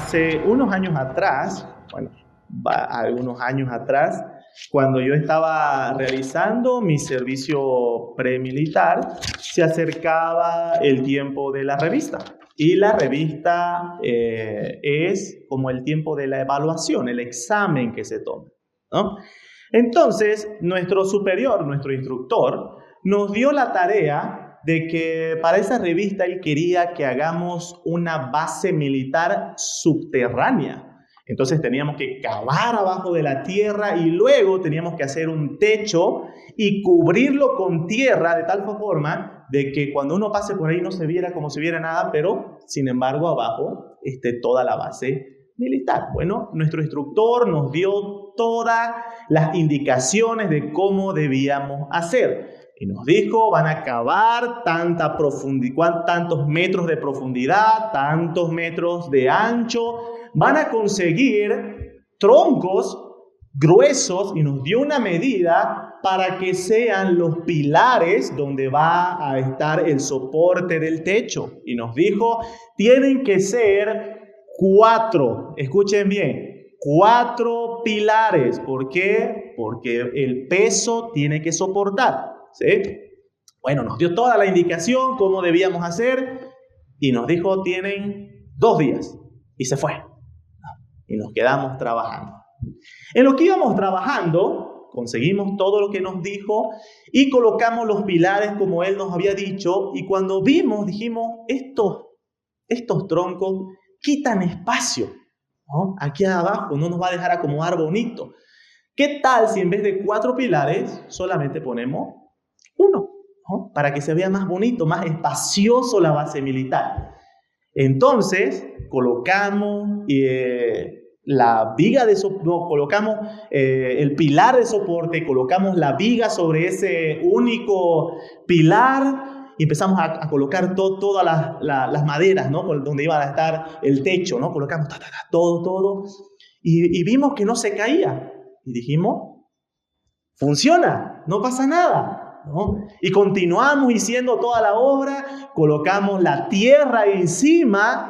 Hace unos años atrás, algunos años atrás, cuando yo estaba realizando mi servicio premilitar, se acercaba el tiempo de la revista. Y la revista es como el tiempo de la evaluación, el examen que se toma, ¿no? Entonces, nuestro superior, nuestro instructor, nos dio la tarea de que para esa revista él quería que hagamos una base militar subterránea. Entonces teníamos que cavar abajo de la tierra y luego teníamos que hacer un techo y cubrirlo con tierra de tal forma de que cuando uno pase por ahí no se viera como si viera nada, pero sin embargo abajo esté toda la base militar. Bueno, nuestro instructor nos dio todas las indicaciones de cómo debíamos hacer. Y nos dijo, van a cavar tantos metros de profundidad, tantos metros de ancho, van a conseguir troncos gruesos y nos dio una medida para que sean los pilares donde va a estar el soporte del techo. Y nos dijo, tienen que ser 4, escuchen bien, 4 pilares. ¿Por qué? Porque el peso tiene que soportar, ¿sí? Bueno, nos dio toda la indicación, cómo debíamos hacer, y nos dijo, tienen 2 días. Y se fue. Y nos quedamos trabajando. En lo que íbamos trabajando, conseguimos todo lo que nos dijo y colocamos los pilares como él nos había dicho. Y cuando vimos, dijimos, estos troncos quitan espacio, ¿no? Aquí abajo no nos va a dejar acomodar bonito. ¿Qué tal si en vez de 4 pilares solamente ponemos 1, ¿no? Para que se vea más bonito, más espacioso la base militar? Entonces colocamos la viga de soporte, colocamos el pilar de soporte, colocamos la viga sobre ese único pilar y empezamos a colocar todas las maderas, ¿no? Donde iba a estar el techo, ¿no? Colocamos todo y vimos que no se caía y dijimos, funciona, no pasa nada, ¿no? Y continuamos haciendo toda la obra, colocamos la tierra encima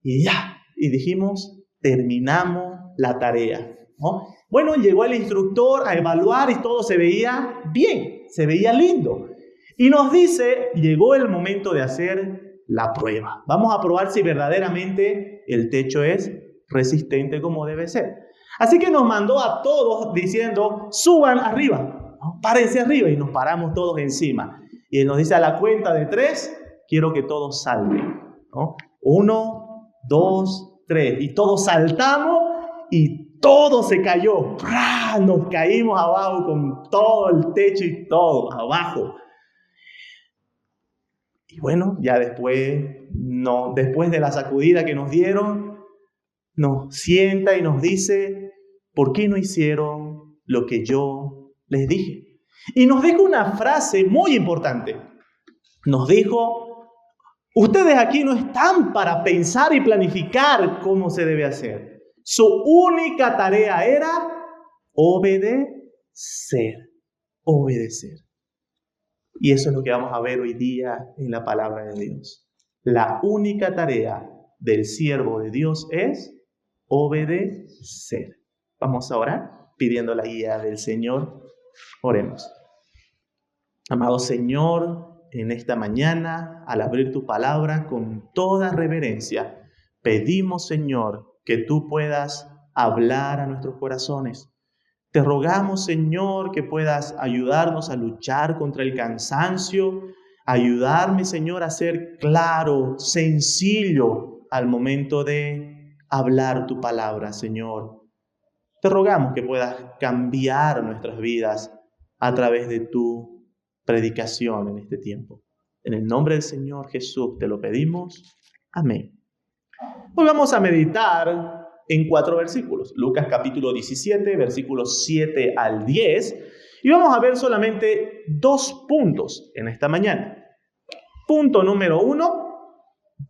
y ya, y dijimos, terminamos la tarea, ¿no? Bueno, llegó el instructor a evaluar y todo se veía bien, se veía lindo. Y nos dice, llegó el momento de hacer la prueba. Vamos a probar si verdaderamente el techo es resistente como debe ser. Así que nos mandó a todos diciendo, suban arriba, ¿no? Párense arriba, y nos paramos todos encima. Y él nos dice, a la cuenta de 3, quiero que todos salten, ¿no? 1, 2, 3. Y todos saltamos y todo se cayó. ¡Pra! Nos caímos abajo con todo el techo y todo abajo. Y bueno, ya después de la sacudida que nos dieron, nos sienta y nos dice, ¿por qué no hicieron lo que yo les dije? Y nos dijo una frase muy importante. Nos dijo, ustedes aquí no están para pensar y planificar cómo se debe hacer. Su única tarea era obedecer. Obedecer. Y eso es lo que vamos a ver hoy día en la palabra de Dios. La única tarea del siervo de Dios es obedecer. Vamos a orar pidiendo la guía del Señor. Oremos. Amado Señor, en esta mañana, al abrir tu palabra con toda reverencia, pedimos, Señor, que tú puedas hablar a nuestros corazones. Te rogamos, Señor, que puedas ayudarnos a luchar contra el cansancio, ayudarme, Señor, a ser claro, sencillo al momento de hablar tu palabra, Señor. Te rogamos que puedas cambiar nuestras vidas a través de tu predicación en este tiempo. En el nombre del Señor Jesús te lo pedimos. Amén. Hoy vamos a meditar en 4 versículos. Lucas capítulo 17, versículos 7 al 10. Y vamos a ver solamente 2 puntos en esta mañana. Punto número 1.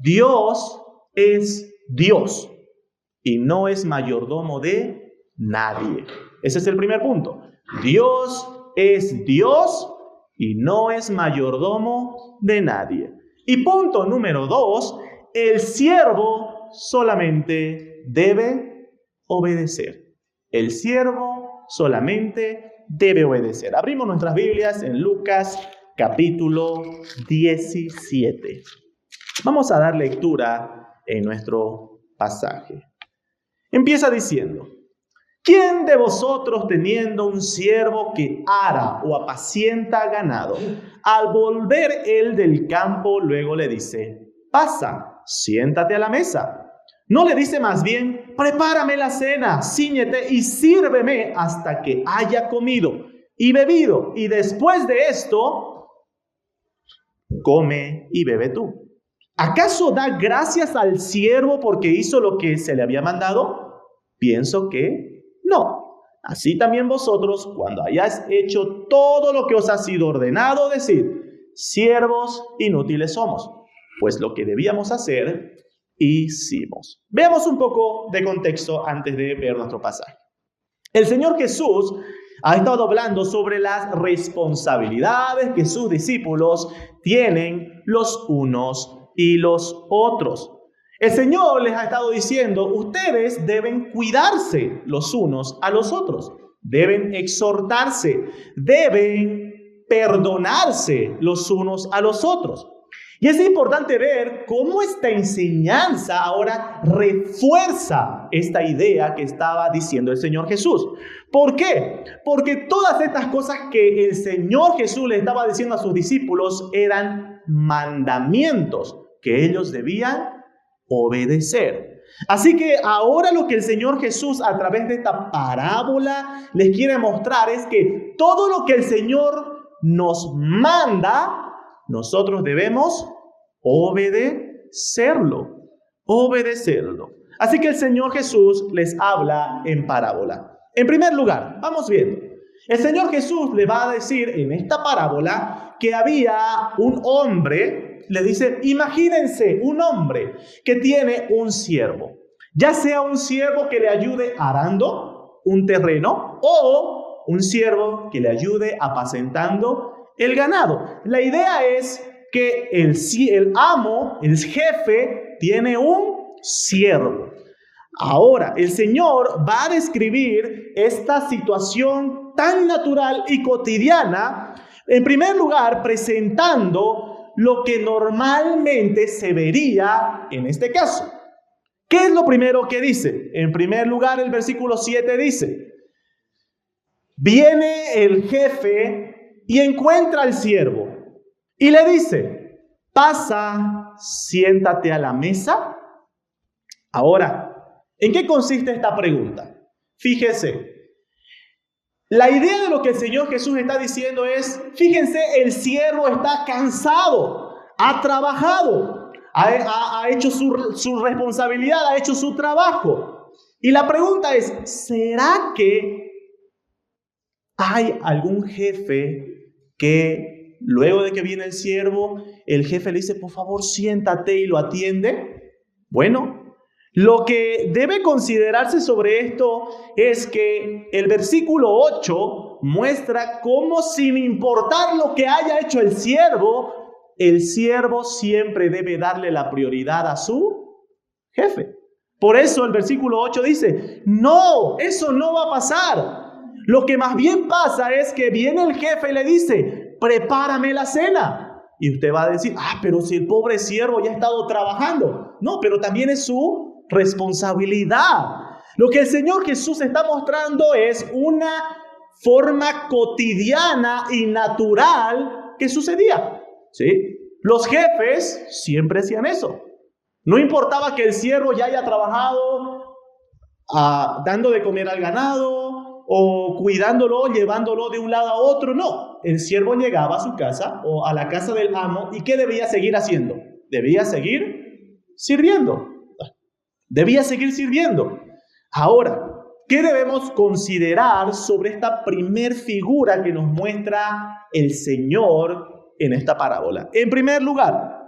Dios es Dios y no es mayordomo de nadie. Ese es el primer punto. Dios es Dios y no es mayordomo de nadie. Y punto número 2. El siervo solamente debe obedecer. El siervo solamente debe obedecer. Abrimos nuestras Biblias en Lucas capítulo 17. Vamos a dar lectura en nuestro pasaje. Empieza diciendo: ¿quién de vosotros, teniendo un siervo que ara o apacienta ganado, al volver él del campo, luego le dice: pasa, siéntate a la mesa? ¿No le dice más bien: prepárame la cena, cíñete y sírveme hasta que haya comido y bebido, y después de esto, come y bebe tú? ¿Acaso da gracias al siervo porque hizo lo que se le había mandado? Pienso que no. Así también vosotros, cuando hayáis hecho todo lo que os ha sido ordenado, decid: siervos inútiles somos, pues lo que debíamos hacer, hicimos. Veamos un poco de contexto antes de ver nuestro pasaje. El Señor Jesús ha estado hablando sobre las responsabilidades que sus discípulos tienen los unos y los otros. El Señor les ha estado diciendo: ustedes deben cuidarse los unos a los otros, deben exhortarse, deben perdonarse los unos a los otros. Y es importante ver cómo esta enseñanza ahora refuerza esta idea que estaba diciendo el Señor Jesús. ¿Por qué? Porque todas estas cosas que el Señor Jesús le estaba diciendo a sus discípulos eran mandamientos que ellos debían obedecer. Así que ahora lo que el Señor Jesús a través de esta parábola les quiere mostrar es que todo lo que el Señor nos manda, nosotros debemos obedecerlo. Así que el Señor Jesús les habla en parábola. En primer lugar, vamos viendo. El Señor Jesús le va a decir en esta parábola que había un hombre. Le dice: imagínense un hombre que tiene un siervo, ya sea un siervo que le ayude arando un terreno o un siervo que le ayude apacentando el ganado. La idea es que el amo, el jefe, tiene un siervo. Ahora, el Señor va a describir esta situación tan natural y cotidiana, en primer lugar, presentando lo que normalmente se vería en este caso. ¿Qué es lo primero que dice? En primer lugar, el versículo 7 dice: viene el jefe y encuentra al siervo y le dice: pasa, siéntate a la mesa. Ahora, ¿en qué consiste esta pregunta? Fíjese. La idea de lo que el Señor Jesús está diciendo es: fíjense, el siervo está cansado, ha trabajado, ha hecho su responsabilidad, ha hecho su trabajo. Y la pregunta es: ¿será que hay algún jefe que luego de que viene el siervo, el jefe le dice: por favor, siéntate, y lo atiende? Bueno, lo que debe considerarse sobre esto es que el versículo 8 muestra cómo, sin importar lo que haya hecho el siervo siempre debe darle la prioridad a su jefe. Por eso el versículo 8 dice: no, eso no va a pasar. Lo que más bien pasa es que viene el jefe y le dice: prepárame la cena. Y usted va a decir: pero si el pobre siervo ya ha estado trabajando. No, pero también es su responsabilidad. Lo que el Señor Jesús está mostrando es una forma cotidiana y natural que sucedía, ¿sí? Los jefes siempre hacían eso. No importaba que el siervo ya haya trabajado dando de comer al ganado o cuidándolo, llevándolo de un lado a otro. No, el siervo llegaba a su casa o a la casa del amo, ¿y qué debía seguir haciendo? Debía seguir sirviendo. Ahora, ¿qué debemos considerar sobre esta primer figura que nos muestra el Señor en esta parábola? En primer lugar,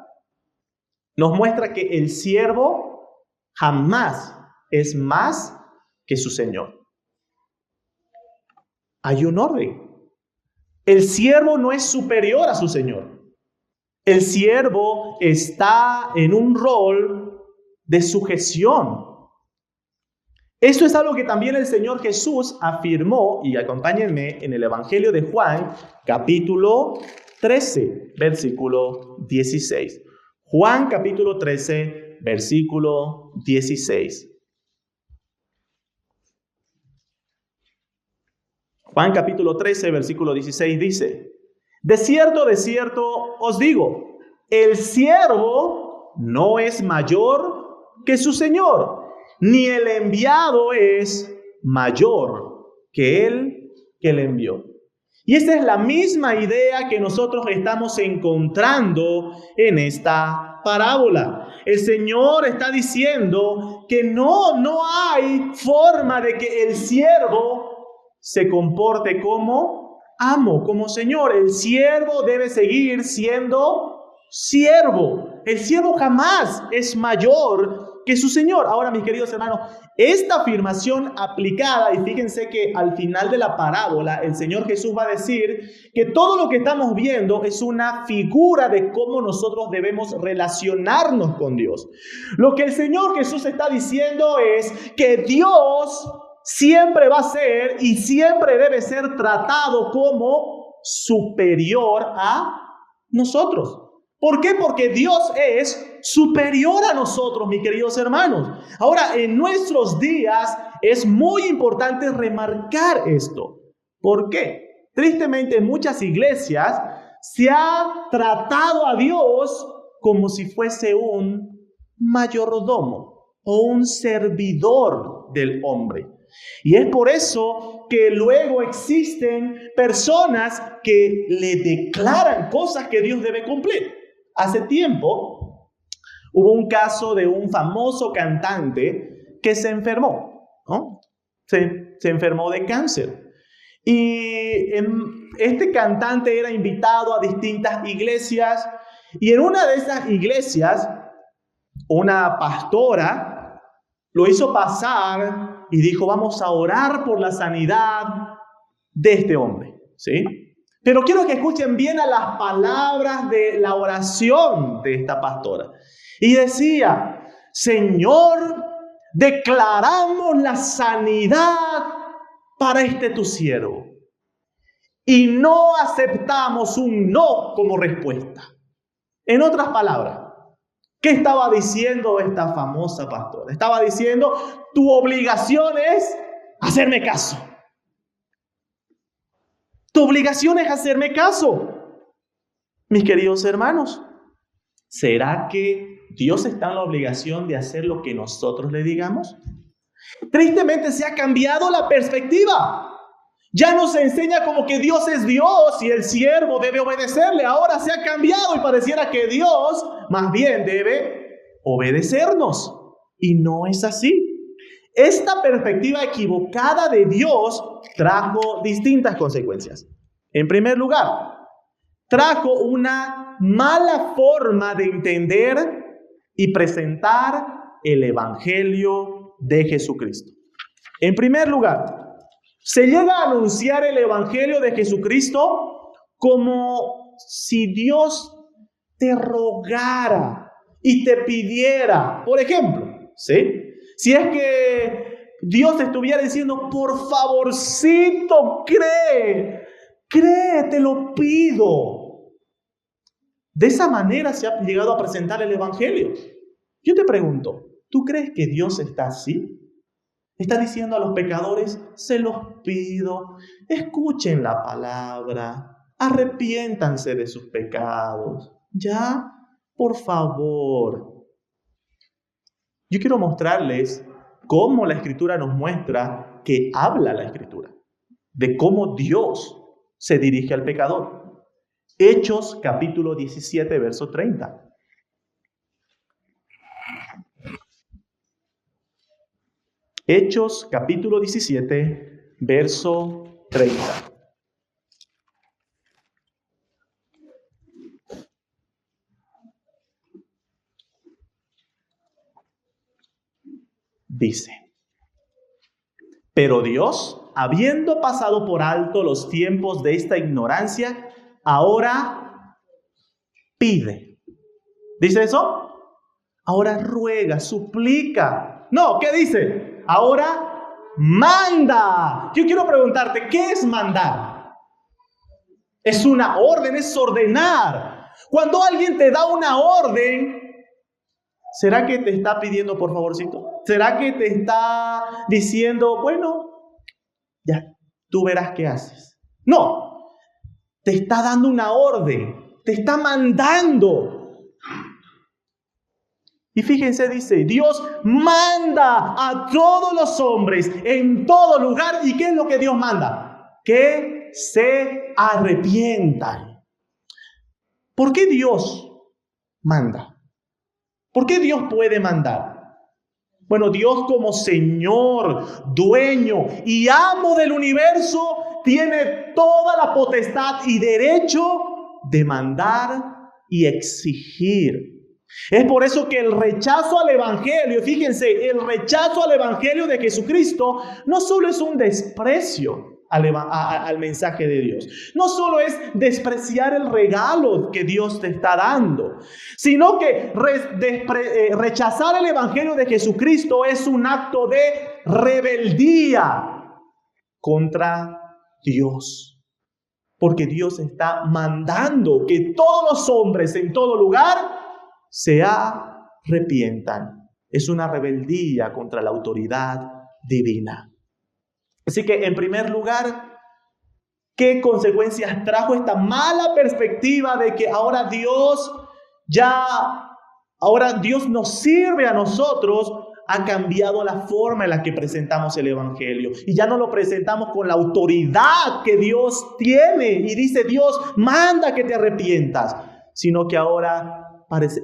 nos muestra que el siervo jamás es más que su Señor. Hay un orden. El siervo no es superior a su Señor. El siervo está en un rol de sujeción. Esto es algo que también el Señor Jesús afirmó, y acompáñenme en el Evangelio de Juan, capítulo 13, versículo 16. Juan capítulo 13, versículo 16. Juan capítulo 13, versículo 16 dice: de cierto os digo, el siervo no es mayor que su Señor, ni el enviado es mayor que el que le envió. Y esta es la misma idea que nosotros estamos encontrando en esta parábola. El Señor está diciendo que no hay forma de que el siervo se comporte como amo, como Señor. El siervo debe seguir siendo siervo. El siervo jamás es mayor que su Señor. Ahora, mis queridos hermanos, esta afirmación aplicada, y fíjense que al final de la parábola el Señor Jesús va a decir que todo lo que estamos viendo es una figura de cómo nosotros debemos relacionarnos con Dios. Lo que el Señor Jesús está diciendo es que Dios siempre va a ser y siempre debe ser tratado como superior a nosotros. ¿Por qué? Porque Dios es superior a nosotros, mis queridos hermanos. Ahora, en nuestros días es muy importante remarcar esto. ¿Por qué? Tristemente, en muchas iglesias se ha tratado a Dios como si fuese un mayordomo o un servidor del hombre. Y es por eso que luego existen personas que le declaran cosas que Dios debe cumplir. Hace tiempo hubo un caso de un famoso cantante que se enfermó, ¿no? Se enfermó de cáncer. Y este cantante era invitado a distintas iglesias, y en una de esas iglesias una pastora lo hizo pasar y dijo: vamos a orar por la sanidad de este hombre, ¿sí? Pero quiero que escuchen bien a las palabras de la oración de esta pastora. Y decía: Señor, declaramos la sanidad para este tu siervo, y no aceptamos un no como respuesta. En otras palabras, ¿qué estaba diciendo esta famosa pastora? Estaba diciendo: tu obligación es hacerme caso. Tu obligación es hacerme caso. Mis queridos hermanos, ¿será que Dios está en la obligación de hacer lo que nosotros le digamos? Tristemente se ha cambiado la perspectiva. Ya no se enseña como que Dios es Dios y el siervo debe obedecerle. Ahora se ha cambiado y pareciera que Dios más bien debe obedecernos. Y no es así. Esta perspectiva equivocada de Dios trajo distintas consecuencias. En primer lugar, trajo una mala forma de entender y presentar el Evangelio de Jesucristo. En primer lugar, se llega a anunciar el Evangelio de Jesucristo como si Dios te rogara y te pidiera. Por ejemplo, ¿sí? Si es que Dios te estuviera diciendo: por favorcito, cree, te lo pido. De esa manera se ha llegado a presentar el Evangelio. Yo te pregunto, ¿tú crees que Dios está así? Está diciendo a los pecadores: se los pido, escuchen la palabra, arrepiéntanse de sus pecados. Ya, por favor. Yo quiero mostrarles cómo la Escritura nos muestra que habla la Escritura, de cómo Dios se dirige al pecador. Hechos capítulo 17, verso 30. Hechos capítulo 17, verso 30. Dice: pero Dios, habiendo pasado por alto los tiempos de esta ignorancia, ahora pide. ¿Dice eso? ahora ruega, suplica. No, ¿qué dice? Ahora manda. Yo quiero preguntarte, ¿qué es mandar? Es una orden, es ordenar. Cuando alguien te da una orden, ¿será que te está pidiendo por favorcito? ¿Será que te está diciendo, bueno, ya, tú verás qué haces? No, te está dando una orden, te está mandando. Y fíjense, dice, Dios manda a todos los hombres en todo lugar. ¿Y qué es lo que Dios manda? Que se arrepientan. ¿Por qué Dios manda? ¿Por qué Dios puede mandar? Bueno, Dios como Señor, dueño y amo del universo, tiene toda la potestad y derecho de mandar y exigir. Es por eso que el rechazo al Evangelio, fíjense, el rechazo al Evangelio de Jesucristo no solo es un desprecio al mensaje de Dios, no solo es despreciar el regalo que Dios te está dando, sino que rechazar el Evangelio de Jesucristo es un acto de rebeldía contra Dios. Porque Dios está mandando que todos los hombres en todo lugar se arrepientan. Es una rebeldía contra la autoridad divina. Así que, en primer lugar, ¿qué consecuencias trajo esta mala perspectiva de que ahora Dios nos sirve a nosotros? Ha cambiado la forma en la que presentamos el Evangelio. Y ya no lo presentamos con la autoridad que Dios tiene. Y dice, Dios manda que te arrepientas. Sino que ahora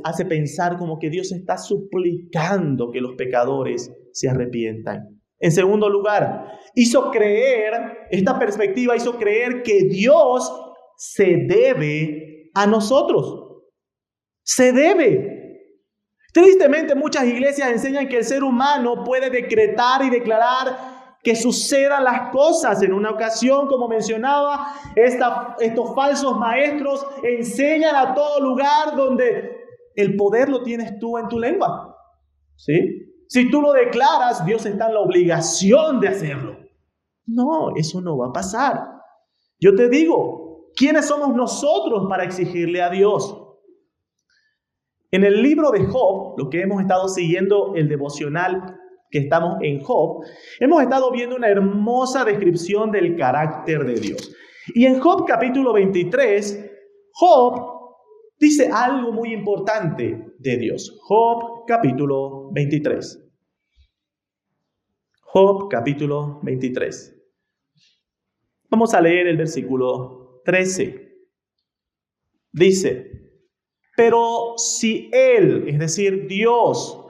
hace pensar como que Dios está suplicando que los pecadores se arrepientan. En segundo lugar, esta perspectiva hizo creer que Dios se debe a nosotros. Se debe. Tristemente, muchas iglesias enseñan que el ser humano puede decretar y declarar que sucedan las cosas. En una ocasión, como mencionaba, estos falsos maestros enseñan a todo lugar donde el poder lo tienes tú en tu lengua. ¿Sí? Si tú lo declaras, Dios está en la obligación de hacerlo. No, eso no va a pasar. Yo te digo, ¿quiénes somos nosotros para exigirle a Dios? En el libro de Job, lo que hemos estado siguiendo, el devocional que estamos en Job, hemos estado viendo una hermosa descripción del carácter de Dios. Y en Job capítulo 23, Job dice algo muy importante de Dios. Job capítulo 23. Job capítulo 23. Vamos a leer el versículo 13. Dice, pero si Él, es decir, Dios,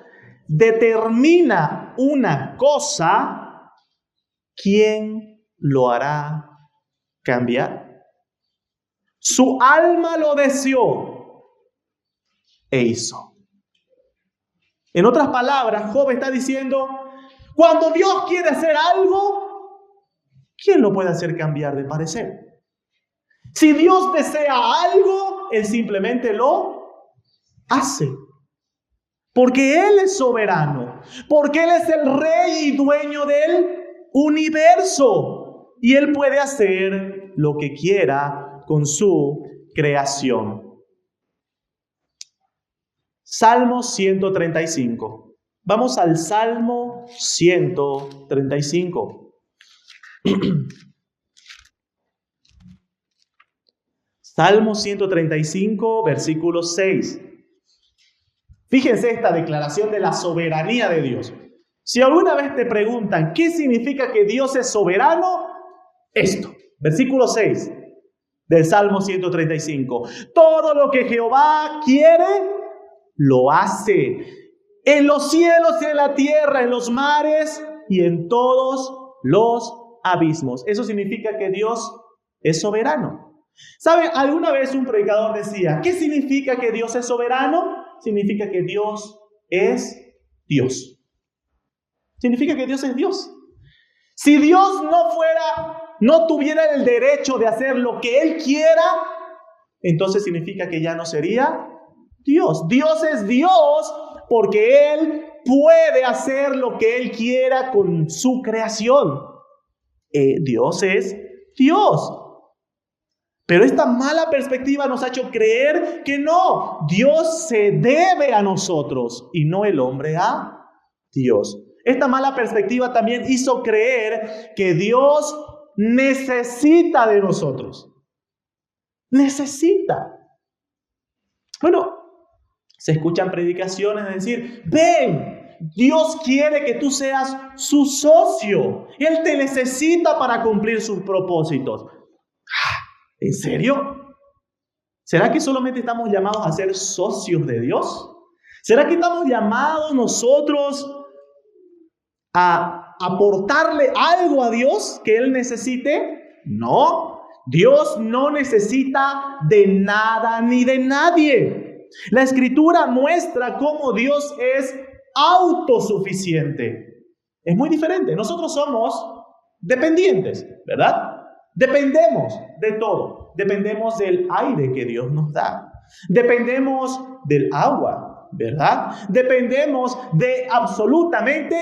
determina una cosa, ¿quién lo hará cambiar? Su alma lo deseó e hizo. En otras palabras, Job está diciendo, cuando Dios quiere hacer algo, ¿quién lo puede hacer cambiar de parecer? Si Dios desea algo, Él simplemente lo hace. Porque Él es soberano, porque Él es el rey y dueño del universo. Y Él puede hacer lo que quiera con su creación. Salmo 135. Vamos al Salmo 135. Salmo 135, versículo 6. Fíjense esta declaración de la soberanía de Dios. Si alguna vez te preguntan, ¿qué significa que Dios es soberano? Esto, versículo 6 del Salmo 135. Todo lo que Jehová quiere, lo hace. En los cielos y en la tierra, en los mares y en todos los abismos. Eso significa que Dios es soberano. ¿Sabe? Alguna vez un predicador decía, ¿qué significa que Dios es soberano? Significa que Dios es Dios. Significa que Dios es Dios. Si Dios no tuviera el derecho de hacer lo que Él quiera, entonces significa que ya no sería Dios. Dios es Dios porque Él puede hacer lo que Él quiera con su creación. Dios es Dios. Pero esta mala perspectiva nos ha hecho creer que no, Dios se debe a nosotros y no el hombre a Dios. Esta mala perspectiva también hizo creer que Dios necesita de nosotros. Necesita. Bueno, se escuchan predicaciones de decir, ven, Dios quiere que tú seas su socio. Él te necesita para cumplir sus propósitos. ¿En serio? ¿Será que solamente estamos llamados a ser socios de Dios? ¿Será que estamos llamados nosotros a aportarle algo a Dios que Él necesite? No, Dios no necesita de nada ni de nadie. La Escritura muestra cómo Dios es autosuficiente. Es muy diferente. Nosotros somos dependientes, ¿verdad? Dependemos de todo. Dependemos del aire que Dios nos da. Dependemos del agua, ¿verdad? Dependemos de absolutamente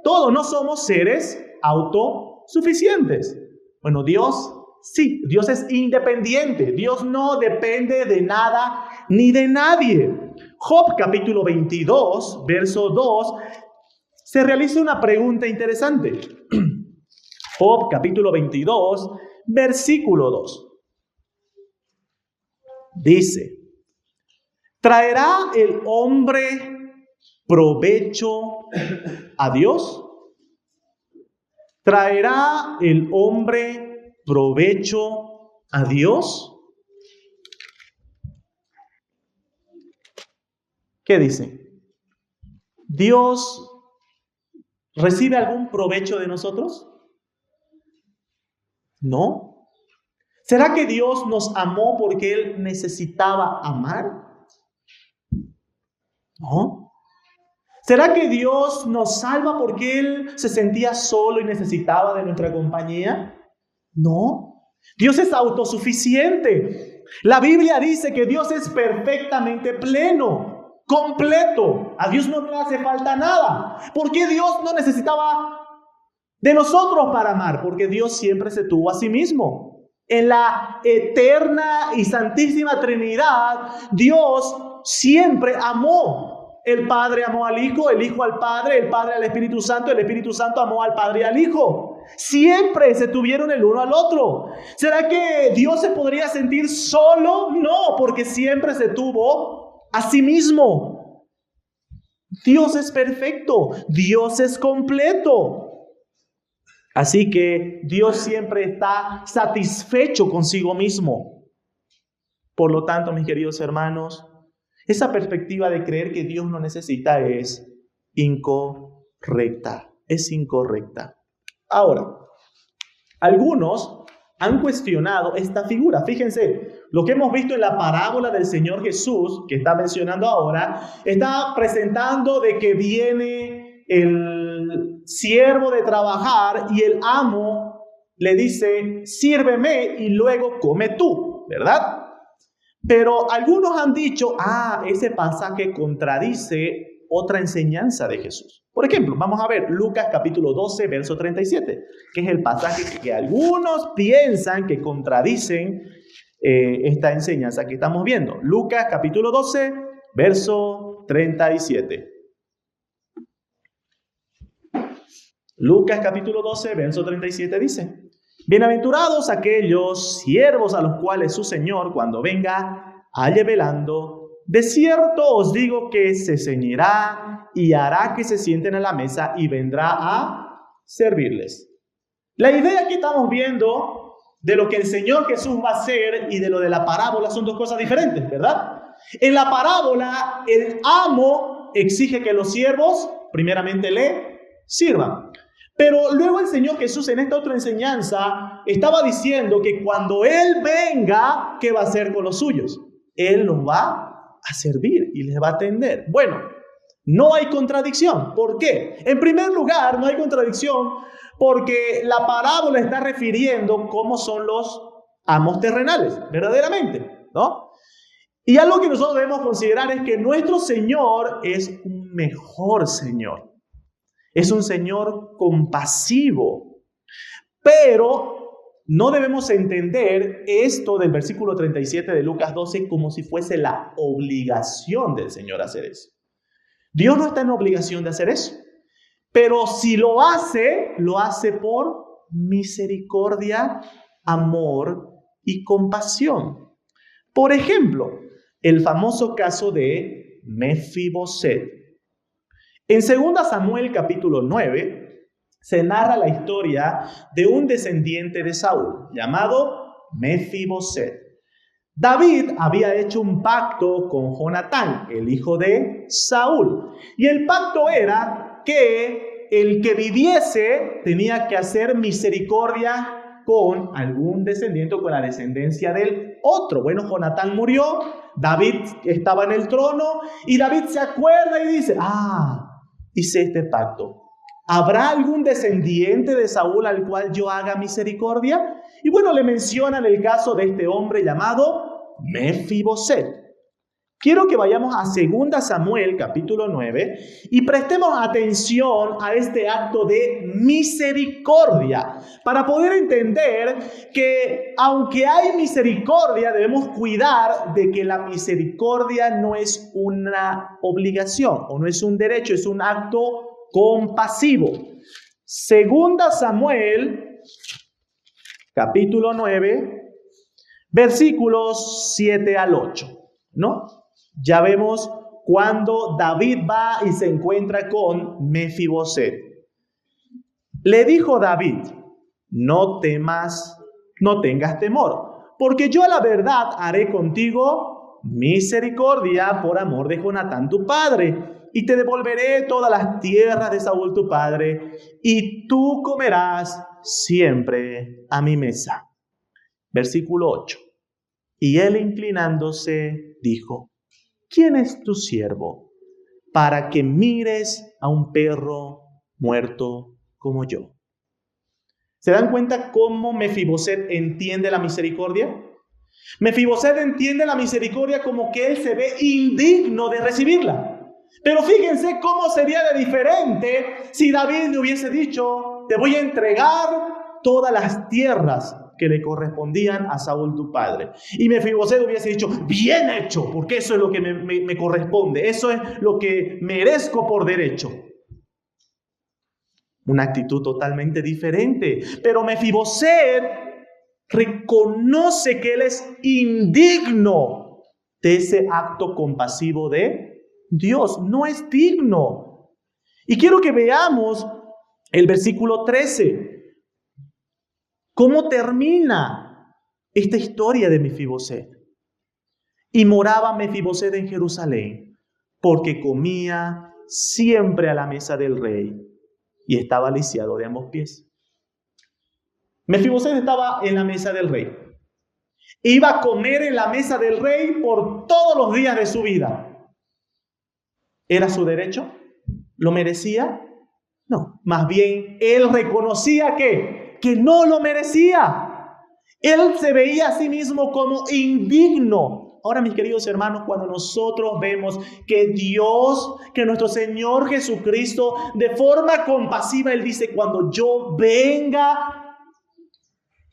todo. No somos seres autosuficientes. Bueno, Dios sí, Dios es independiente. Dios no depende de nada ni de nadie. Job capítulo 22, verso 2, se realiza una pregunta interesante. Job capítulo 22, versículo 2. Dice, ¿traerá el hombre provecho a Dios? ¿Traerá el hombre provecho a Dios? ¿Qué dice? ¿Dios recibe algún provecho de nosotros? No. ¿Será que Dios nos amó porque Él necesitaba amar? No. ¿Será que Dios nos salva porque Él se sentía solo y necesitaba de nuestra compañía? No. Dios es autosuficiente. La Biblia dice que Dios es perfectamente pleno, completo. A Dios no le hace falta nada. ¿Por qué Dios no necesitaba de nosotros para amar? Porque Dios siempre se tuvo a sí mismo. En la eterna y santísima Trinidad, Dios siempre amó. El Padre amó al Hijo, el Hijo al Padre, el Padre al Espíritu Santo, el Espíritu Santo amó al Padre y al Hijo. Siempre se tuvieron el uno al otro. ¿Será que Dios se podría sentir solo? No, porque siempre se tuvo a sí mismo. Dios es perfecto, Dios es completo. Así que Dios siempre está satisfecho consigo mismo. Por lo tanto, mis queridos hermanos, esa perspectiva de creer que Dios no necesita es incorrecta. Es incorrecta. Ahora, algunos han cuestionado esta figura. Fíjense, lo que hemos visto en la parábola del Señor Jesús, que está mencionando ahora, está presentando de que viene el siervo de trabajar y el amo le dice, sírveme y luego come tú, ¿verdad? Pero algunos han dicho, ese pasaje contradice otra enseñanza de Jesús. Por ejemplo, vamos a ver Lucas capítulo 12, verso 37, que es el pasaje que algunos piensan que contradicen esta enseñanza que estamos viendo. Lucas capítulo 12, verso 37. Lucas capítulo 12, verso 37 dice, bienaventurados aquellos siervos a los cuales su Señor, cuando venga, halle velando. De cierto os digo que se ceñirá y hará que se sienten a la mesa y vendrá a servirles. La idea que estamos viendo de lo que el Señor Jesús va a hacer y de lo de la parábola son dos cosas diferentes, ¿verdad? En la parábola, el amo exige que los siervos primeramente le sirvan. Pero luego el Señor Jesús en esta otra enseñanza estaba diciendo que cuando Él venga, ¿qué va a hacer con los suyos? Él los va a servir y les va a atender. Bueno, no hay contradicción. ¿Por qué? En primer lugar, no hay contradicción porque la parábola está refiriendo cómo son los amos terrenales, verdaderamente, ¿no? Y algo que nosotros debemos considerar es que nuestro Señor es un mejor Señor. Es un Señor compasivo. Pero no debemos entender esto del versículo 37 de Lucas 12 como si fuese la obligación del Señor hacer eso. Dios no está en obligación de hacer eso. Pero si lo hace por misericordia, amor y compasión. Por ejemplo, el famoso caso de Mefiboset. En 2 Samuel capítulo 9 se narra la historia de un descendiente de Saúl llamado Mefiboset. David había hecho un pacto con Jonatán, el hijo de Saúl. Y el pacto era que el que viviese tenía que hacer misericordia con algún descendiente o con la descendencia del otro. Bueno, Jonatán murió, David estaba en el trono y David se acuerda y dice, hice este pacto. ¿Habrá algún descendiente de Saúl al cual yo haga misericordia? Y bueno, le mencionan el caso de este hombre llamado Mefiboset. Quiero que vayamos a 2 Samuel capítulo 9 y prestemos atención a este acto de misericordia para poder entender que aunque hay misericordia, debemos cuidar de que la misericordia no es una obligación o no es un derecho, es un acto compasivo. 2 Samuel capítulo 9 versículos 7 al 8, ¿no? Ya vemos cuando David va y se encuentra con Mefiboset. Le dijo David, no temas, no tengas temor, porque yo a la verdad haré contigo misericordia por amor de Jonatán tu padre, y te devolveré todas las tierras de Saúl tu padre, y tú comerás siempre a mi mesa. Versículo 8. Y él inclinándose dijo, ¿quién es tu siervo para que mires a un perro muerto como yo? ¿Se dan cuenta cómo Mefiboset entiende la misericordia? Mefiboset entiende la misericordia como que él se ve indigno de recibirla. Pero fíjense cómo sería de diferente si David le hubiese dicho, te voy a entregar todas las tierras que le correspondían a Saúl tu padre. Y Mefiboset hubiese dicho, bien hecho, porque eso es lo que me corresponde, eso es lo que merezco por derecho. Una actitud totalmente diferente. Pero Mefiboset reconoce que él es indigno de ese acto compasivo de Dios. No es digno. Y quiero que veamos el versículo 13. ¿Cómo termina esta historia de Mefiboset? Y moraba Mefiboset en Jerusalén, porque comía siempre a la mesa del rey y estaba lisiado de ambos pies. Mefiboset estaba en la mesa del rey. Iba a comer en la mesa del rey por todos los días de su vida. ¿Era su derecho? ¿Lo merecía? No, más bien él reconocía que no lo merecía. Él se veía a sí mismo como indigno. Ahora, mis queridos hermanos, cuando nosotros vemos que Dios, que nuestro Señor Jesucristo, de forma compasiva, Él dice, cuando yo venga,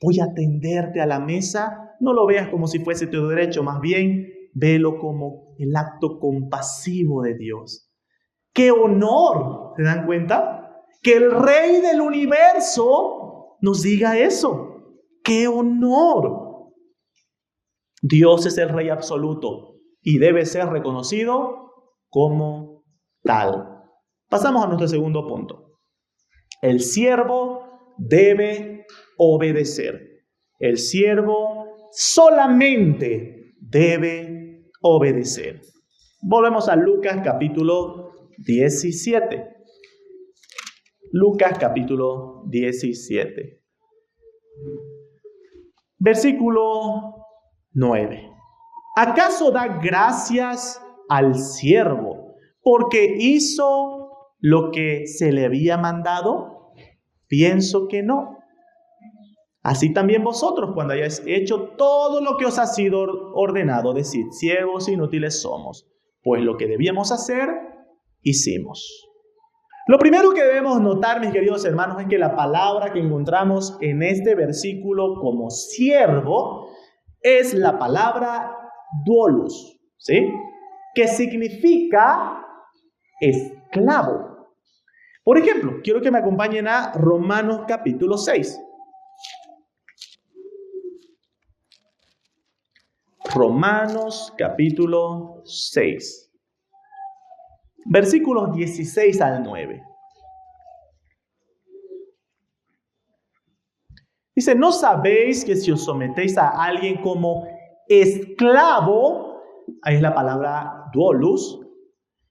voy a tenderte a la mesa, no lo veas como si fuese tu derecho, más bien, velo como el acto compasivo de Dios. ¡Qué honor! ¿Se dan cuenta? Que el Rey del universo nos diga eso. ¡Qué honor! Dios es el Rey absoluto y debe ser reconocido como tal. Pasamos a nuestro segundo punto. El siervo debe obedecer. El siervo solamente debe obedecer. Volvemos a Lucas capítulo 17. Lucas capítulo 17. Versículo 9. ¿Acaso da gracias al siervo porque hizo lo que se le había mandado? Pienso que no. Así también vosotros, cuando hayáis hecho todo lo que os ha sido ordenado, decid, siervos inútiles somos, pues lo que debíamos hacer, hicimos. Lo primero que debemos notar, mis queridos hermanos, es que la palabra que encontramos en este versículo como siervo es la palabra doulos, ¿sí? Que significa esclavo. Por ejemplo, quiero que me acompañen a Romanos capítulo 6. Romanos capítulo 6. Versículos 16 al 9. Dice, ¿no sabéis que si os sometéis a alguien como esclavo, ahí es la palabra doulos,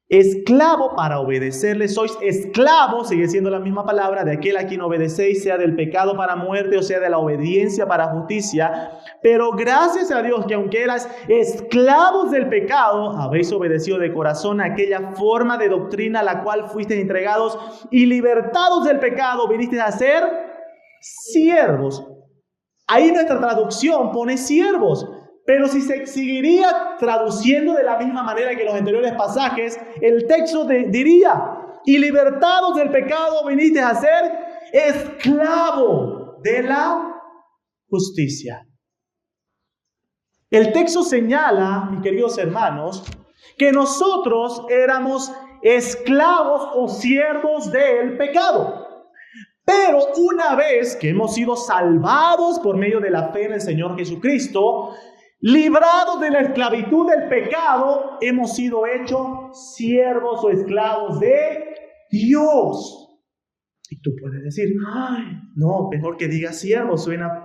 esclavo para obedecerle, sois esclavos, sigue siendo la misma palabra, de aquel a quien obedecéis, sea del pecado para muerte o sea de la obediencia para justicia? Pero gracias a Dios que aunque eras esclavos del pecado, habéis obedecido de corazón a aquella forma de doctrina a la cual fuisteis entregados, y libertados del pecado vinisteis a ser siervos. Ahí nuestra traducción pone siervos. Pero si se seguiría traduciendo de la misma manera que los anteriores pasajes, el texto diría, y libertados del pecado viniste a ser esclavo de la justicia. El texto señala, mis queridos hermanos, que nosotros éramos esclavos o siervos del pecado. Pero una vez que hemos sido salvados por medio de la fe en el Señor Jesucristo, librados de la esclavitud del pecado, hemos sido hechos siervos o esclavos de Dios. Y tú puedes decir, ay, no, mejor que diga siervo,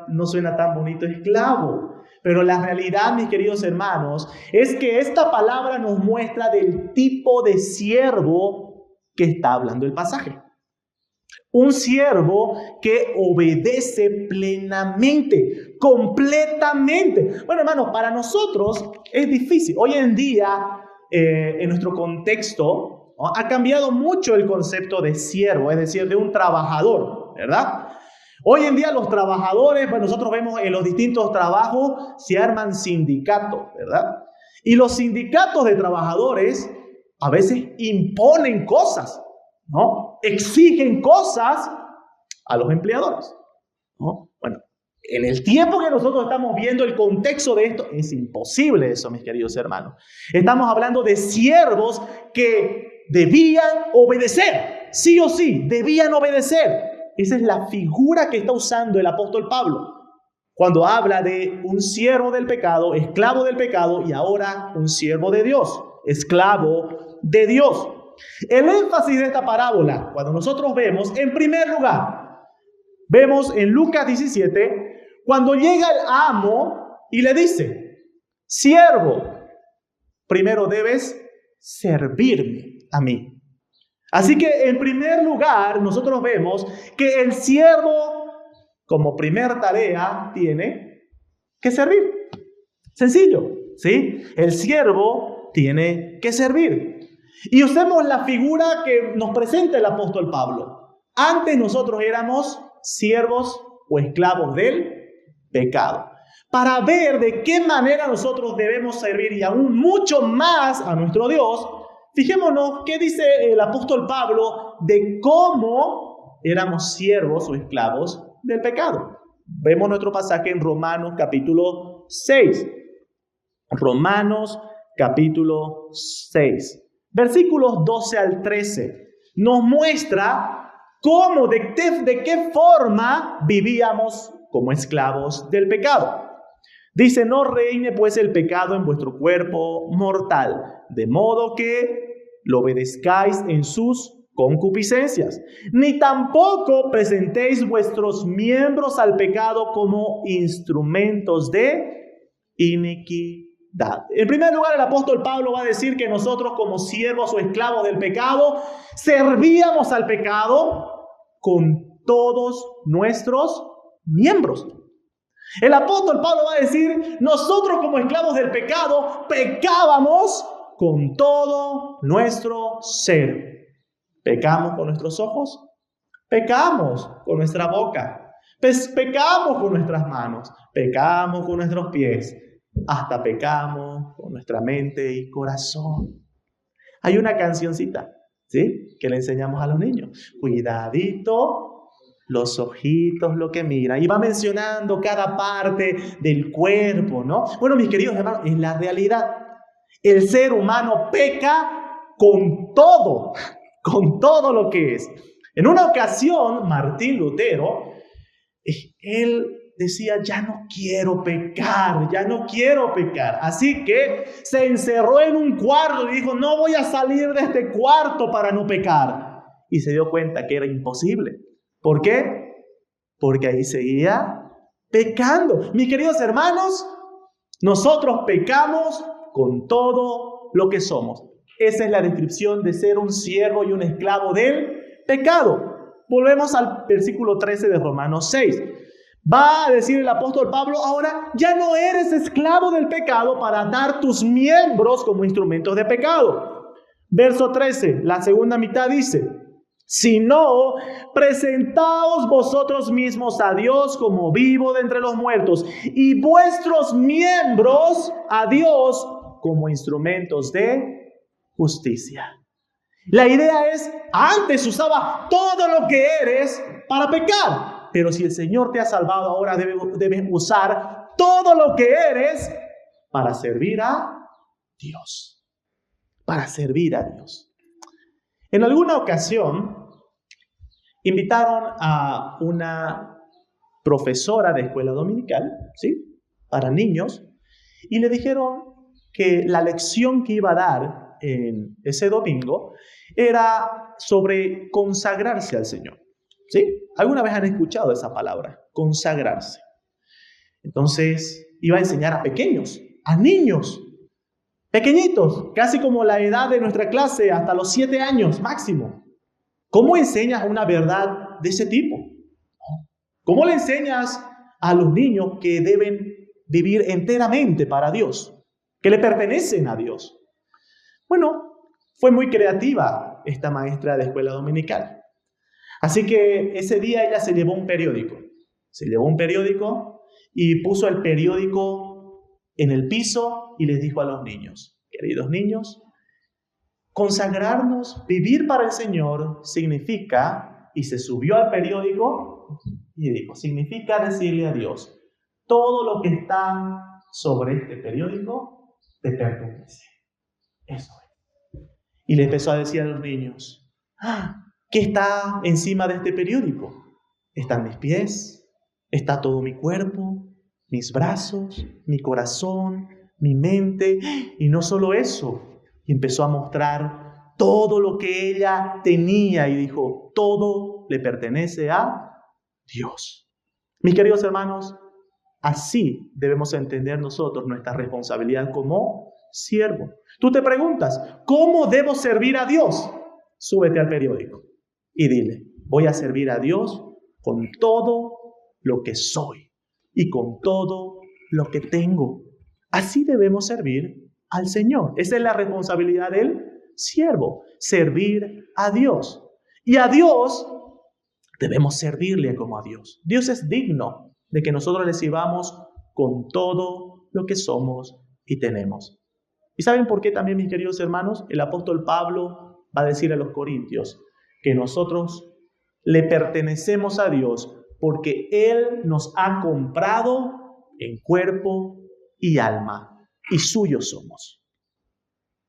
no suena tan bonito esclavo. Pero la realidad, mis queridos hermanos, es que esta palabra nos muestra del tipo de siervo que está hablando el pasaje. Un siervo que obedece plenamente, completamente. Bueno, hermanos, para nosotros es difícil. Hoy en día, en nuestro contexto, ¿no?, ha cambiado mucho el concepto de siervo, es decir, de un trabajador, ¿verdad? Hoy en día los trabajadores, pues nosotros vemos en los distintos trabajos, se arman sindicatos, ¿verdad? Y los sindicatos de trabajadores a veces imponen cosas, ¿no? Exigen cosas a los empleadores, ¿no? Bueno, en el tiempo que nosotros estamos viendo el contexto de esto, es imposible eso, mis queridos hermanos. Estamos hablando de siervos que debían obedecer, sí o sí, debían obedecer. Esa es la figura que está usando el apóstol Pablo cuando habla de un siervo del pecado, esclavo del pecado, y ahora un siervo de Dios, esclavo de Dios. El énfasis de esta parábola, cuando nosotros vemos, en primer lugar, vemos en Lucas 17, cuando llega el amo y le dice, siervo, primero debes servirme a mí. Así que en primer lugar, nosotros vemos que el siervo, como primer tarea, tiene que servir. Sencillo, ¿sí? El siervo tiene que servir. Y usemos la figura que nos presenta el apóstol Pablo. Antes nosotros éramos siervos o esclavos del pecado. Para ver de qué manera nosotros debemos servir y aún mucho más a nuestro Dios, fijémonos qué dice el apóstol Pablo de cómo éramos siervos o esclavos del pecado. Vemos nuestro pasaje en Romanos capítulo 6. Romanos capítulo 6. Versículos 12 al 13 nos muestra cómo, de qué forma vivíamos como esclavos del pecado. Dice, no reine pues el pecado en vuestro cuerpo mortal, de modo que lo obedezcáis en sus concupiscencias, ni tampoco presentéis vuestros miembros al pecado como instrumentos de iniquidad. En primer lugar, el apóstol Pablo va a decir que nosotros como siervos o esclavos del pecado servíamos al pecado con todos nuestros miembros. El apóstol Pablo va a decir, nosotros como esclavos del pecado pecábamos con todo nuestro ser. Pecamos con nuestros ojos, pecamos con nuestra boca, pecamos con nuestras manos, pecamos con nuestros pies, hasta pecamos con nuestra mente y corazón. Hay una cancioncita ¿Sí? ¿Qué le enseñamos a los niños? Cuidadito, los ojitos, lo que miran. Y va mencionando cada parte del cuerpo, ¿no? Bueno, mis queridos hermanos, en la realidad, el ser humano peca con todo lo que es. En una ocasión, Martín Lutero, él decía, ya no quiero pecar. Así que se encerró en un cuarto y dijo, no voy a salir de este cuarto para no pecar. Y se dio cuenta que era imposible. ¿Por qué? Porque ahí seguía pecando. Mis queridos hermanos, nosotros pecamos con todo lo que somos. Esa es la descripción de ser un siervo y un esclavo del pecado. Volvemos al versículo 13 de Romanos 6. Va a decir el apóstol Pablo, ahora ya no eres esclavo del pecado para dar tus miembros como instrumentos de pecado. Verso 13, la segunda mitad dice, sino presentaos vosotros mismos a Dios como vivo de entre los muertos y vuestros miembros a Dios como instrumentos de justicia. La idea es, antes usabas todo lo que eres para pecar, pero si el Señor te ha salvado, ahora debes usar todo lo que eres para servir a Dios. Para servir a Dios. En alguna ocasión, invitaron a una profesora de escuela dominical, ¿sí? Para niños, y le dijeron que la lección que iba a dar en ese domingo era sobre consagrarse al Señor, ¿sí? ¿Alguna vez han escuchado esa palabra? Consagrarse. Entonces, iba a enseñar a pequeños, a niños, pequeñitos, casi como la edad de nuestra clase, hasta los 7 años máximo. ¿Cómo enseñas una verdad de ese tipo? ¿Cómo le enseñas a los niños que deben vivir enteramente para Dios, que le pertenecen a Dios? Bueno, fue muy creativa esta maestra de escuela dominical. Así que ese día ella se llevó un periódico. Y puso el periódico en el piso y les dijo a los niños, queridos niños, consagrarnos, vivir para el Señor significa, y se subió al periódico y dijo, significa decirle a Dios, todo lo que está sobre este periódico te pertenece. Eso es. Y le empezó a decir a los niños, ¿qué está encima de este periódico? Están mis pies, está todo mi cuerpo, mis brazos, mi corazón, mi mente, y no solo eso. Y empezó a mostrar todo lo que ella tenía y dijo, todo le pertenece a Dios. Mis queridos hermanos, así debemos entender nosotros nuestra responsabilidad como siervo. Tú te preguntas, ¿cómo debo servir a Dios? Súbete al periódico y dile, voy a servir a Dios con todo lo que soy y con todo lo que tengo. Así debemos servir al Señor. Esa es la responsabilidad del siervo, servir a Dios. Y a Dios debemos servirle como a Dios. Dios es digno de que nosotros le sirvamos con todo lo que somos y tenemos. ¿Y saben por qué también, mis queridos hermanos? El apóstol Pablo va a decir a los corintios que nosotros le pertenecemos a Dios porque Él nos ha comprado en cuerpo y alma y suyos somos.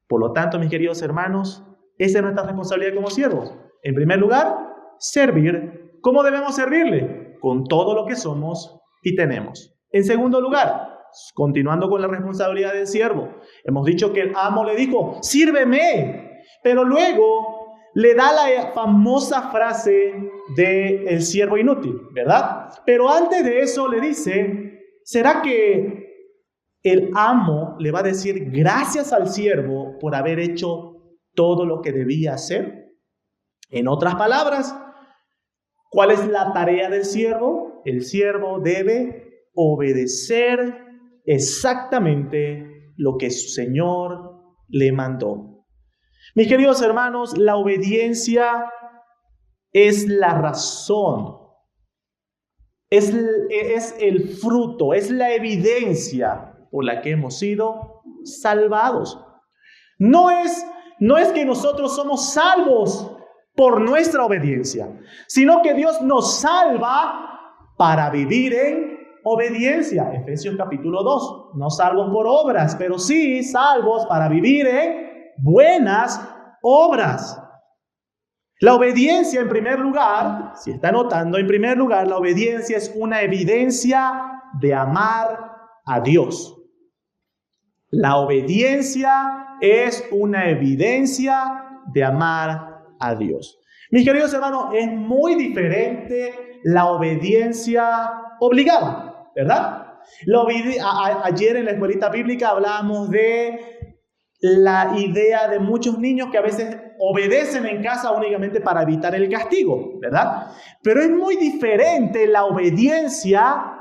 Por lo tanto, mis queridos hermanos, esa es nuestra responsabilidad como siervos. En primer lugar, servir. ¿Cómo debemos servirle? Con todo lo que somos y tenemos. En segundo lugar, continuando con la responsabilidad del siervo, hemos dicho que el amo le dijo, sírveme, pero luego le da la famosa frase del siervo inútil, ¿verdad? Pero antes de eso le dice, ¿será que el amo le va a decir gracias al siervo por haber hecho todo lo que debía hacer? En otras palabras, ¿cuál es la tarea del siervo? El siervo debe obedecer exactamente lo que su Señor le mandó. Mis queridos hermanos, la obediencia es la razón, es el fruto, es la evidencia por la que hemos sido salvados. No es no es que nosotros somos salvos por nuestra obediencia, sino que Dios nos salva para vivir en obediencia. Efesios capítulo 2. No salvos por obras, pero sí salvos para vivir en buenas obras. La obediencia, en primer lugar, si está notando, en primer lugar, la obediencia es una evidencia de amar a Dios. La obediencia es una evidencia de amar a Dios. Mis queridos hermanos, es muy diferente la obediencia obligada, ¿verdad? Ayer en la escuelita bíblica hablábamos de la idea de muchos niños que a veces obedecen en casa únicamente para evitar el castigo, ¿verdad? Pero es muy diferente la obediencia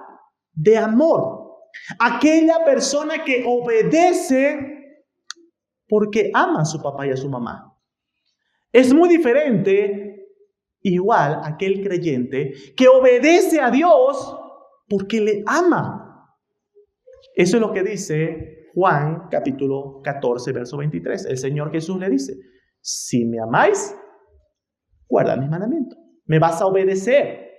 de amor. Aquella persona que obedece porque ama a su papá y a su mamá. Es muy diferente, igual, aquel creyente que obedece a Dios porque le ama. Eso es lo que dice Juan capítulo 14, verso 23. El Señor Jesús le dice: si me amáis, guarda mis mandamientos. Me vas a obedecer.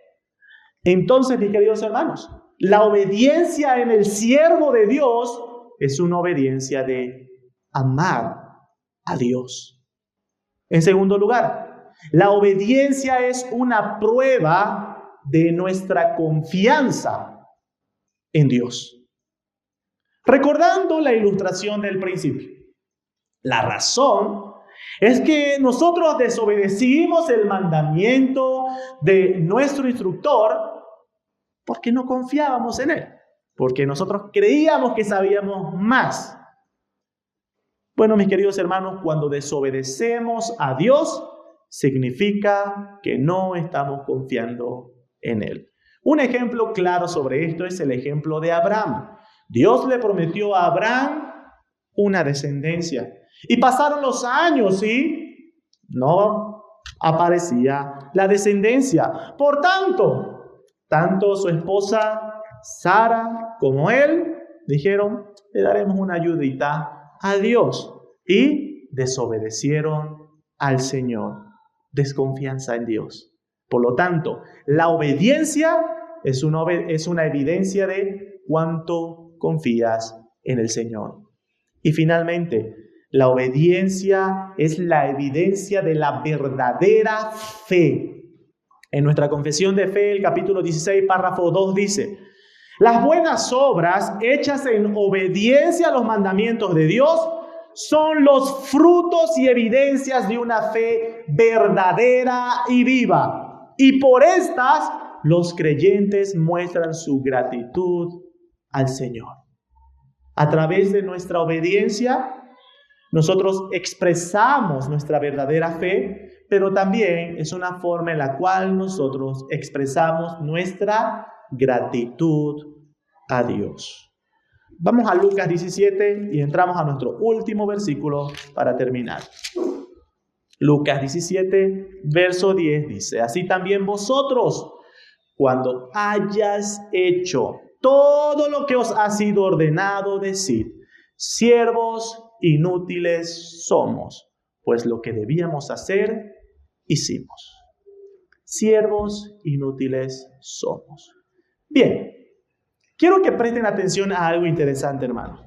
Entonces, mis queridos hermanos, la obediencia en el siervo de Dios es una obediencia de amar a Dios. En segundo lugar, la obediencia es una prueba de nuestra confianza en Dios. Recordando la ilustración del principio, la razón es que nosotros desobedecimos el mandamiento de nuestro instructor porque no confiábamos en él, porque nosotros creíamos que sabíamos más. Bueno, mis queridos hermanos, cuando desobedecemos a Dios, significa que no estamos confiando en él. Un ejemplo claro sobre esto es el ejemplo de Abraham. Dios le prometió a Abraham una descendencia. Y pasaron los años y no aparecía la descendencia. Por tanto su esposa Sara como él dijeron: le daremos una ayudita a Dios. Y desobedecieron al Señor. Desconfianza en Dios. Por lo tanto, la obediencia es una evidencia de cuánto confías en el Señor. Y finalmente, la obediencia es la evidencia de la verdadera fe. En nuestra confesión de fe, el capítulo 16, párrafo 2 dice: las buenas obras hechas en obediencia a los mandamientos de Dios son los frutos y evidencias de una fe verdadera y viva. Y por estas, los creyentes muestran su gratitud al Señor. A través de nuestra obediencia, nosotros expresamos nuestra verdadera fe, pero también es una forma en la cual nosotros expresamos nuestra gratitud a Dios. Vamos a Lucas 17 y entramos a nuestro último versículo para terminar. Lucas 17, verso 10 dice: así también vosotros, cuando hayas hecho todo lo que os ha sido ordenado, decid: siervos inútiles somos, pues lo que debíamos hacer, hicimos. Siervos inútiles somos. Bien, quiero que presten atención a algo interesante, hermano.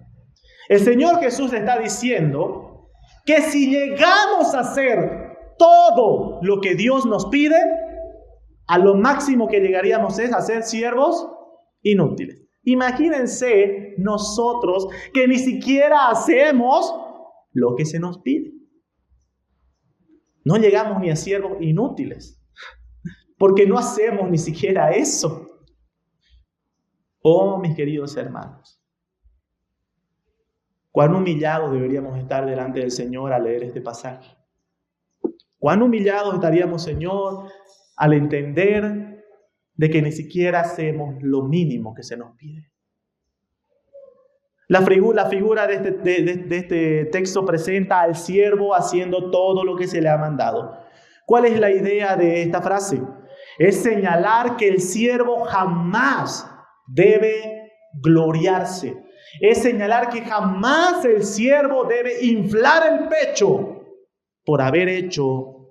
El Señor Jesús está diciendo que si llegamos a hacer todo lo que Dios nos pide, a lo máximo que llegaríamos es a ser siervos inútiles. Imagínense nosotros que ni siquiera hacemos lo que se nos pide. No llegamos ni a siervos inútiles, porque no hacemos ni siquiera eso. Oh, mis queridos hermanos, cuán humillados deberíamos estar delante del Señor al leer este pasaje. Cuán humillados estaríamos, Señor, al entender de que ni siquiera hacemos lo mínimo que se nos pide. La figura de este texto presenta al siervo haciendo todo lo que se le ha mandado. ¿Cuál es la idea de esta frase? Es señalar que el siervo jamás debe gloriarse. Es señalar que jamás el siervo debe inflar el pecho por haber hecho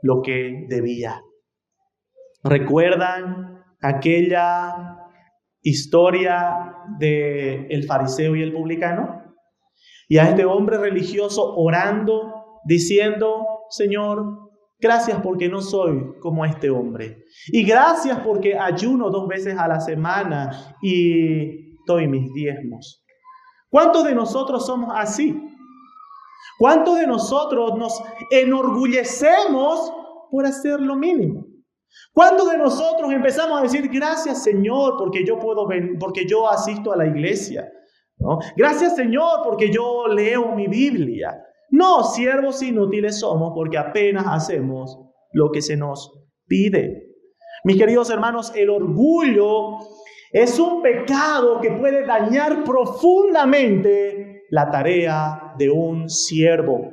lo que debía. ¿Recuerdan aquella historia del fariseo y el publicano? Y a este hombre religioso orando, diciendo: Señor, gracias porque no soy como este hombre. Y gracias porque ayuno 2 veces a la semana y doy mis diezmos. ¿Cuántos de nosotros somos así? ¿Cuántos de nosotros nos enorgullecemos por hacer lo mínimo? ¿Cuántos de nosotros empezamos a decir: gracias, Señor, porque yo asisto a la iglesia? ¿No? Gracias, Señor, porque yo leo mi Biblia. No, siervos inútiles somos porque apenas hacemos lo que se nos pide. Mis queridos hermanos, el orgullo es un pecado que puede dañar profundamente la tarea de un siervo.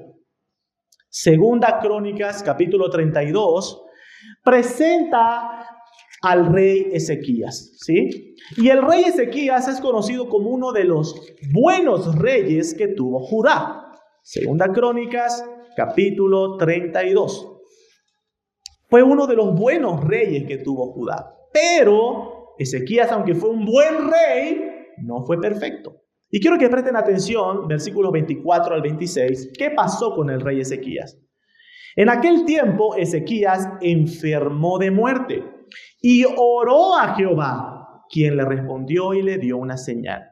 Segunda Crónicas, capítulo 32, presenta al rey Ezequías, ¿sí? Y el rey Ezequías es conocido como uno de los buenos reyes que tuvo Judá. Segunda Crónicas, capítulo 32. Fue uno de los buenos reyes que tuvo Judá. Pero Ezequías, aunque fue un buen rey, no fue perfecto. Y quiero que presten atención, versículos 24 al 26, ¿qué pasó con el rey Ezequías? En aquel tiempo, Ezequías enfermó de muerte y oró a Jehová, quien le respondió y le dio una señal.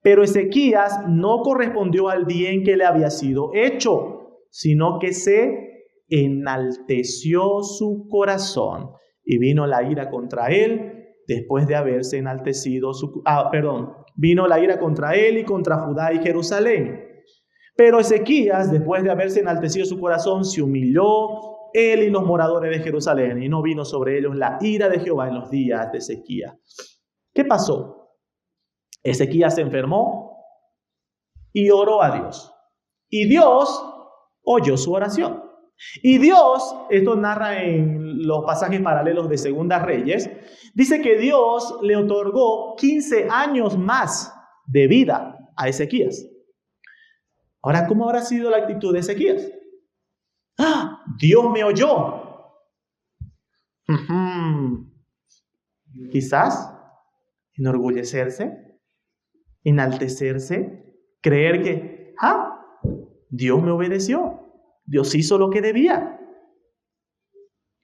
Pero Ezequías no correspondió al bien que le había sido hecho, sino que se enalteció su corazón y vino la ira contra él después de haberse enaltecido vino la ira contra él y contra Judá y Jerusalén. Pero Ezequías, después de haberse enaltecido su corazón, se humilló él y los moradores de Jerusalén, y no vino sobre ellos la ira de Jehová en los días de Ezequías. ¿Qué pasó? Ezequías se enfermó y oró a Dios. Y Dios oyó su oración. Y Dios, esto narra en los pasajes paralelos de Segunda Reyes, dice que Dios le otorgó 15 años más de vida a Ezequías. Ahora, ¿cómo habrá sido la actitud de Ezequías? ¡Ah! Dios me oyó. Quizás enorgullecerse, enaltecerse, creer que Dios me obedeció. Dios hizo lo que debía.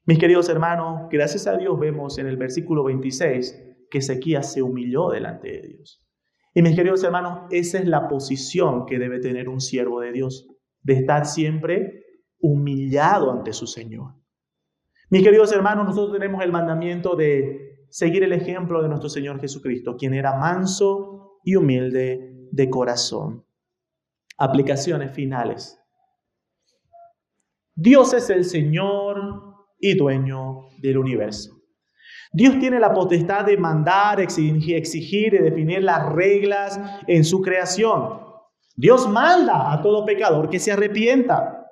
Mis queridos hermanos, gracias a Dios vemos en el versículo 26 que Ezequías se humilló delante de Dios. Y mis queridos hermanos, esa es la posición que debe tener un siervo de Dios, de estar siempre humillado ante su Señor. Mis queridos hermanos, nosotros tenemos el mandamiento de seguir el ejemplo de nuestro Señor Jesucristo, quien era manso y humilde de corazón. Aplicaciones finales. Dios es el Señor y dueño del universo. Dios tiene la potestad de mandar, exigir y definir las reglas en su creación. Dios manda a todo pecador que se arrepienta.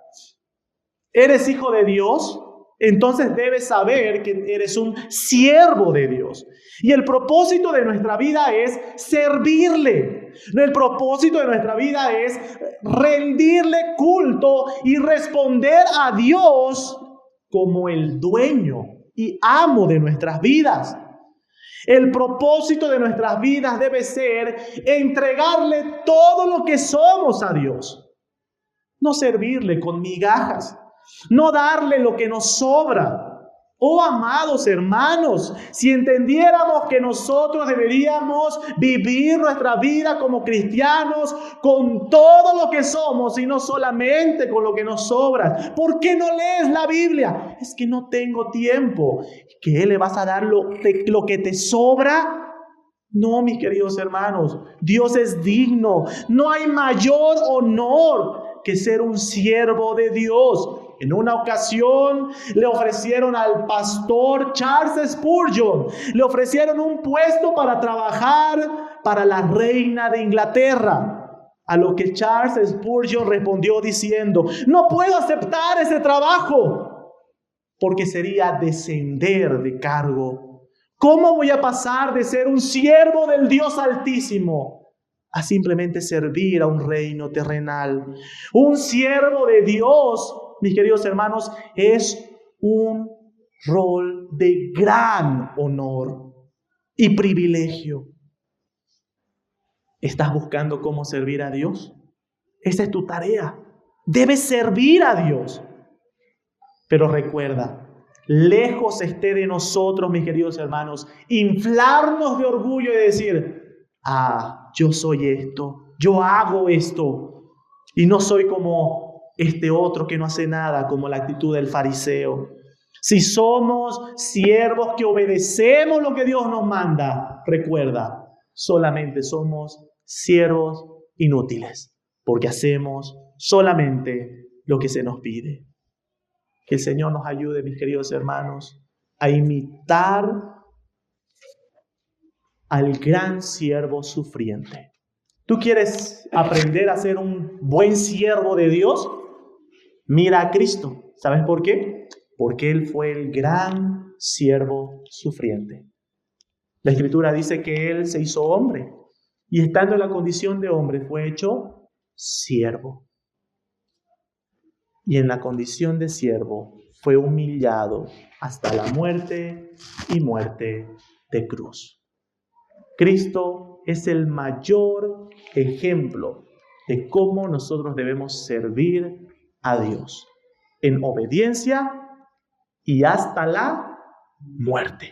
¿Eres hijo de Dios? Entonces debes saber que eres un siervo de Dios. Y el propósito de nuestra vida es servirle. El propósito de nuestra vida es rendirle culto y responder a Dios como el dueño y amo de nuestras vidas. El propósito de nuestras vidas debe ser entregarle todo lo que somos a Dios. No servirle con migajas. No darle lo que nos sobra. Oh, amados hermanos, si entendiéramos que nosotros deberíamos vivir nuestra vida como cristianos con todo lo que somos y no solamente con lo que nos sobra. ¿Por qué no lees la Biblia? Es que no tengo tiempo. ¿Qué le vas a dar lo que te sobra? No, mis queridos hermanos, Dios es digno. No hay mayor honor que ser un siervo de Dios. En una ocasión le ofrecieron al pastor Charles Spurgeon, le ofrecieron un puesto para trabajar para la reina de Inglaterra. A lo que Charles Spurgeon respondió diciendo: no puedo aceptar ese trabajo porque sería descender de cargo. ¿Cómo voy a pasar de ser un siervo del Dios Altísimo a simplemente servir a un reino terrenal? Un siervo de Dios mis queridos hermanos, es un rol de gran honor y privilegio. ¿Estás buscando cómo servir a Dios? Esa es tu tarea. Debes servir a Dios. Pero recuerda, lejos esté de nosotros, mis queridos hermanos, inflarnos de orgullo y decir, yo soy esto, yo hago esto, y no soy como este otro que no hace nada, como la actitud del fariseo. Si somos siervos que obedecemos lo que Dios nos manda, recuerda, solamente somos siervos inútiles, porque hacemos solamente lo que se nos pide. Que el Señor nos ayude, mis queridos hermanos, a imitar al gran siervo sufriente. ¿Tú quieres aprender a ser un buen siervo de Dios? Mira a Cristo. ¿Sabes por qué? Porque Él fue el gran siervo sufriente. La Escritura dice que Él se hizo hombre y estando en la condición de hombre fue hecho siervo. Y en la condición de siervo fue humillado hasta la muerte y muerte de cruz. Cristo es el mayor ejemplo de cómo nosotros debemos servir a Dios en obediencia y hasta la muerte.